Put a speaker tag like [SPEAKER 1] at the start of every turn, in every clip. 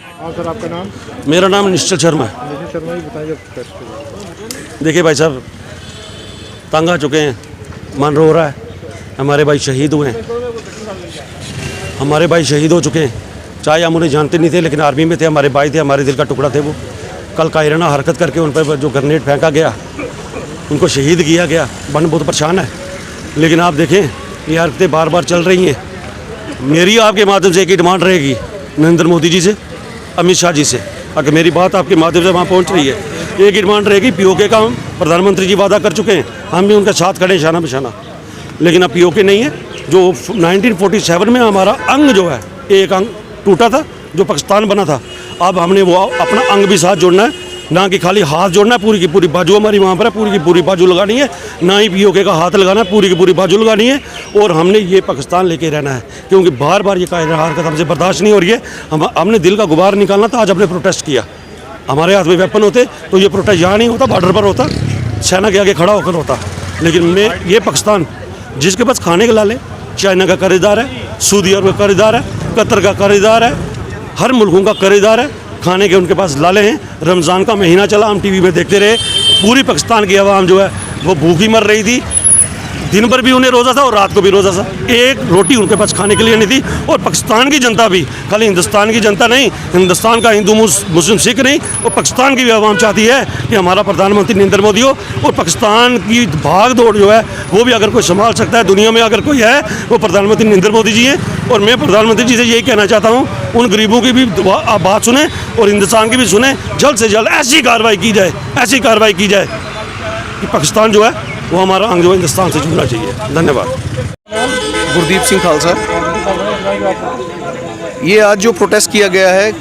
[SPEAKER 1] हाँ सर, आपका नाम?
[SPEAKER 2] मेरा नाम निश्चल शर्मा है।
[SPEAKER 1] नितिन शर्मा जी, बताइए प्रोटेस्ट के बारे में।
[SPEAKER 2] देखिए भाई साहब, तंग आ चुके हैं, मन रो रहा है। हमारे भाई शहीद हुए हैं, हमारे भाई शहीद हो चुके हैं। चाहे हम उन्हें जानते नहीं थे, लेकिन आर्मी में थे, हमारे भाई थे, हमारे दिल का टुकड़ा थे। वो कल कायराना हरकत करके उन पर जो ग्रेनेड फेंका गया, उनको शहीद किया गया। मन बहुत परेशान है। लेकिन आप देखें, ये हरकतें बार बार चल रही हैं। मेरी आपके माध्यम से एक ही डिमांड रहेगी, नरेंद्र मोदी जी से, अमित शाह जी से, अगर मेरी बात आपके माध्यम से वहाँ पहुँच रही है, एक ही डिमांड रहेगी। पीओके का हम प्रधानमंत्री जी वादा कर चुके हैं, हम भी उनके साथ खड़े शाना बिशाना। लेकिन अब पीओके नहीं है। जो 1947 में हमारा अंग जो है, एक अंग टूटा था, जो पाकिस्तान बना था, अब हमने वो अपना अंग भी साथ जोड़ना है, ना कि खाली हाथ जोड़ना है। पूरी की पूरी बाजू हमारी वहाँ पर है, पूरी की पूरी बाजू लगानी है, ना ही पीओके का हाथ लगाना है, पूरी की पूरी बाजू लगानी है। और हमने ये पाकिस्तान लेके रहना है, क्योंकि बार बार ये कायरा हरकत हमसे बर्दाश्त नहीं हो रही है। हमने दिल का गुबार निकालना था, आज हमने प्रोटेस्ट किया। हमारे हाथ में वेपन होते तो ये प्रोटेस्ट यहाँ नहीं होता, बॉर्डर पर होता, सेना के आगे खड़ा होकर होता। लेकिन ये पाकिस्तान जिसके पास खाने के लाले, चाइना का कर्जदार है, सऊदी अरब का कर्जदार है, कतर का कर्जदार है, हर मुल्कों का कर्जदार है, खाने के उनके पास लाले हैं। रमज़ान का महीना चला, हम टीवी में देखते रहे, पूरी पाकिस्तान की आवाम जो है वो भूखी मर रही थी। दिन भर भी उन्हें रोज़ा था और रात को भी रोज़ा था, एक रोटी उनके पास खाने के लिए नहीं थी। और पाकिस्तान की जनता भी, खाली हिंदुस्तान की जनता नहीं, हिंदुस्तान का हिंदू मुस्लिम सिख नहीं, और पाकिस्तान की भी आवाम चाहती है कि हमारा प्रधानमंत्री नरेंद्र मोदी हो। और पाकिस्तान की भाग दौड़ जो है वो भी अगर कोई संभाल सकता है दुनिया में, अगर कोई है, वो प्रधानमंत्री नरेंद्र मोदी जी हैं। और मैं प्रधानमंत्री जी से यही कहना चाहता हूँ, उन गरीबों की भी बात सुने और हिंदुस्तान की भी सुने। जल्द से जल्द ऐसी कार्रवाई की जाए, ऐसी कार्रवाई की जाए कि पाकिस्तान जो है वो हमारा अंग जो हिंदुस्तान से जुड़ना चाहिए। धन्यवाद।
[SPEAKER 3] गुरदीप सिंह खालसा। ये आज जो प्रोटेस्ट किया गया है,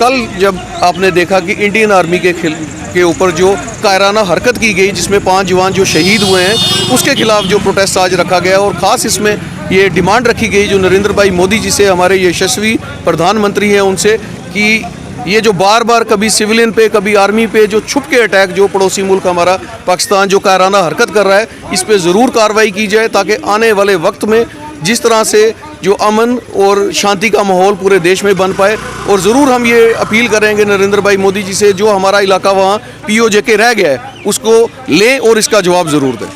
[SPEAKER 3] कल जब आपने देखा कि इंडियन आर्मी के ऊपर जो कायराना हरकत की गई, जिसमें 5 जवान जो शहीद हुए हैं, उसके खिलाफ जो प्रोटेस्ट आज रखा गया, और ख़ास इसमें ये डिमांड रखी गई जो नरेंद्र भाई मोदी जी से, हमारे यशस्वी प्रधानमंत्री हैं, उनसे, कि ये जो बार बार कभी सिविलियन पे कभी आर्मी पे जो छुप के अटैक जो पड़ोसी मुल्क हमारा पाकिस्तान जो कायराना हरकत कर रहा है, इस पे ज़रूर कार्रवाई की जाए, ताकि आने वाले वक्त में जिस तरह से जो अमन और शांति का माहौल पूरे देश में बन पाए। और ज़रूर हम ये अपील करेंगे नरेंद्र भाई मोदी जी से, जो हमारा इलाका वहाँ POJ के रह गया है, उसको लें और इसका जवाब ज़रूर दें।